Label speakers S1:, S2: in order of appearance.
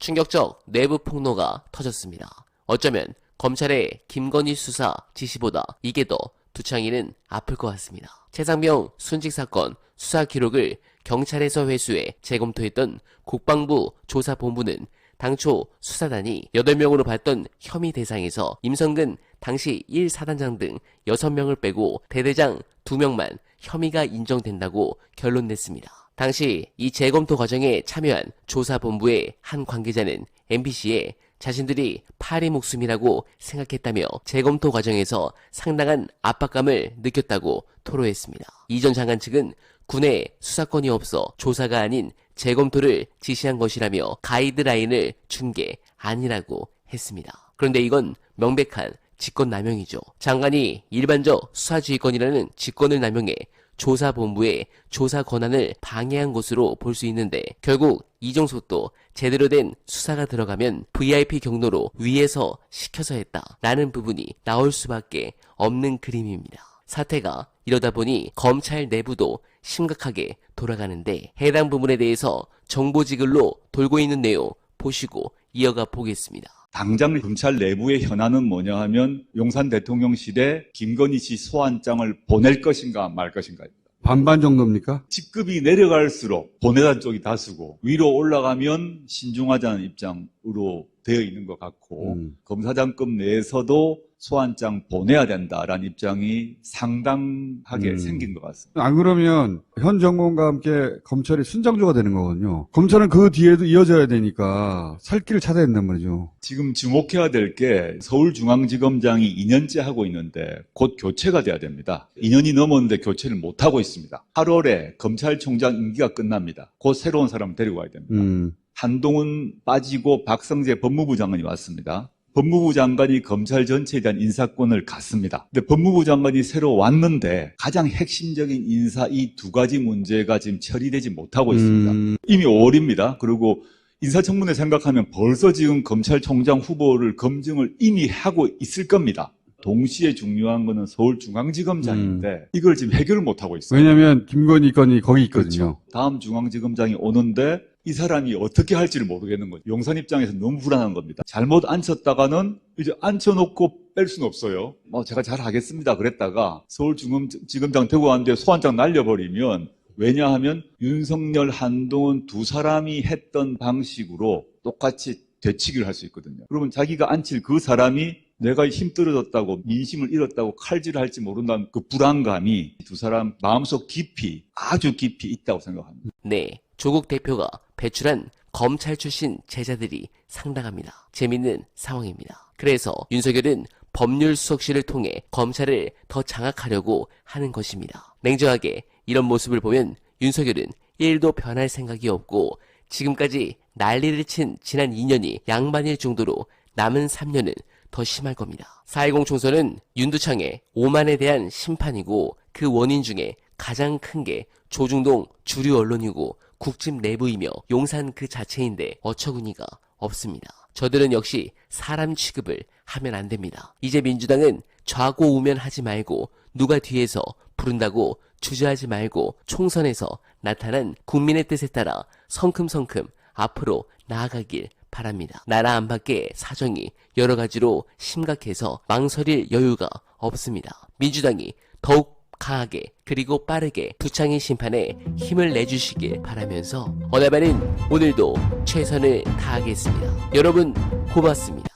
S1: 충격적 내부 폭로가 터졌습니다. 어쩌면 검찰의 김건희 수사 지시보다 이게 더 두창이는 아플 것 같습니다. 최상병 순직 사건 수사 기록을 경찰에서 회수해 재검토했던 국방부 조사본부는 당초 수사단이 8명으로 봤던 혐의 대상에서 임성근 당시 1사단장 등 6명을 빼고 대대장 2명만 혐의가 인정된다고 결론 냈습니다. 당시 이 재검토 과정에 참여한 조사본부의 한 관계자는 MBC에 자신들이 파리 목숨이라고 생각했다며 재검토 과정에서 상당한 압박감을 느꼈다고 토로했습니다. 이 전 장관 측은 군에 수사권이 없어 조사가 아닌 재검토를 지시한 것이라며 가이드라인을 준 게 아니라고 했습니다. 그런데 이건 명백한 직권남용이죠. 장관이 일반적 수사지휘권이라는 직권을 남용해 조사본부의 조사 권한을 방해한 것으로 볼 수 있는데 결국 이종석도 제대로 된 수사가 들어가면 VIP 경로로 위에서 시켜서 했다라는 부분이 나올 수밖에 없는 그림입니다. 사태가 이러다 보니 검찰 내부도 심각하게 돌아가는데 해당 부분에 대해서 정보지글로 돌고 있는 내용 보시고 이어가 보겠습니다.
S2: 당장 검찰 내부의 현안은 뭐냐 하면 용산 대통령실에 김건희 씨 소환장을 보낼 것인가 말 것인가입니다.
S3: 반반 정도입니까?
S2: 직급이 내려갈수록 보내단 쪽이 다수고 위로 올라가면 신중하자는 입장으로 되어 있는 것 같고 검사장급 내에서도 소환장 보내야 된다라는 입장이 상당하게 생긴 것 같습니다.
S3: 안 그러면 현 정권과 함께 검찰이 순장조가 되는 거거든요. 검찰은 그 뒤에도 이어져야 되니까 살 길을 찾아야 된단 말이죠.
S2: 지금 주목해야 될 게 서울중앙지검장이 2년째 하고 있는데 곧 교체가 돼야 됩니다. 2년이 넘었는데 교체를 못하고 있습니다. 8월에 검찰총장 임기가 끝납니다. 곧 새로운 사람을 데리고 와야 됩니다. 한동훈 빠지고 박성재 법무부 장관이 왔습니다. 법무부 장관이 검찰 전체에 대한 인사권을 갖습니다. 근데 법무부 장관이 새로 왔는데 가장 핵심적인 인사 이 두 가지 문제가 지금 처리되지 못하고 있습니다. 이미 5월입니다. 그리고 인사청문회 생각하면 벌써 지금 검찰총장 후보를 검증을 이미 하고 있을 겁니다. 동시에 중요한 거는 서울중앙지검장인데 이걸 지금 해결을 못하고 있어요.
S3: 왜냐하면 김건희 건이 거기 있거든요.
S2: 그렇죠. 다음 중앙지검장이 오는데 이 사람이 어떻게 할지를 모르겠는 거죠. 용산 입장에서 너무 불안한 겁니다. 잘못 앉혔다가는 이제 앉혀놓고 뺄 수는 없어요. 제가 잘 하겠습니다 그랬다가 서울지검장 되고 왔는데 소환장 날려버리면 왜냐하면 윤석열, 한동훈 두 사람이 했던 방식으로 똑같이 되치기를 할 수 있거든요. 그러면 자기가 앉힐 그 사람이 내가 힘 떨어졌다고 민심을 잃었다고 칼질을 할지 모른다는 그 불안감이 두 사람 마음속 깊이 아주 깊이 있다고 생각합니다.
S1: 네, 조국 대표가 배출한 검찰 출신 제자들이 상당합니다. 재밌는 상황입니다. 그래서 윤석열은 법률수석실을 통해 검찰을 더 장악하려고 하는 것입니다. 냉정하게 이런 모습을 보면 윤석열은 1도 변할 생각이 없고 지금까지 난리를 친 지난 2년이 양반일 정도로 남은 3년은 더 심할 겁니다. 4.10 총선은 윤두창의 오만에 대한 심판이고 그 원인 중에 가장 큰 게 조중동 주류 언론이고 국집 내부이며 용산 그 자체인데 어처구니가 없습니다. 저들은 역시 사람 취급을 하면 안 됩니다. 이제 민주당은 좌고우면하지 말고 누가 뒤에서 부른다고 주저하지 말고 총선에서 나타난 국민의 뜻에 따라 성큼성큼 앞으로 나아가길 바랍니다. 나라 안팎의 사정이 여러 가지로 심각해서 망설일 여유가 없습니다. 민주당이 더욱 강하게 그리고 빠르게 두창인 심판에 힘을 내주시길 바라면서 어나바는 오늘도 최선을 다하겠습니다. 여러분 고맙습니다.